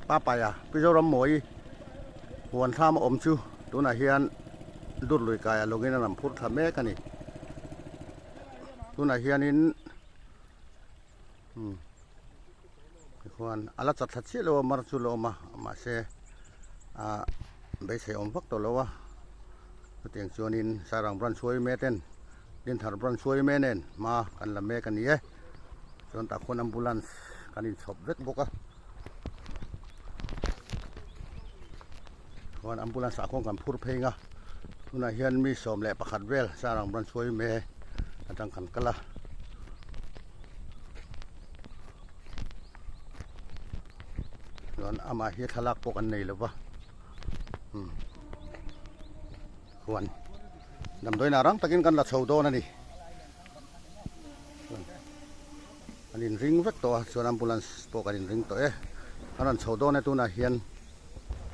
papaya pizo ram moi huan tham om chu tuna hian dur lui kai login ram phur thame kani tuna hian in huan ala chat that chi lo mar chu lo ma se a be se om vak to lo wa tiang chuan in sarang bran suai me ten din thar bran suai me nen ma kan la me kan ye chuan ta khon ambulance kan in chop vek boka huan ambulance a khong kan phur pheinga tuna hian mi som le pakhat vel sarang bran suai me atang kan kala chuan ama hi thalak pok an nei lova huan damdoi na rang takin kan la chho do na ni anin ring vek to chuan ambulance pok anin ring to e anan chho do na tu na hian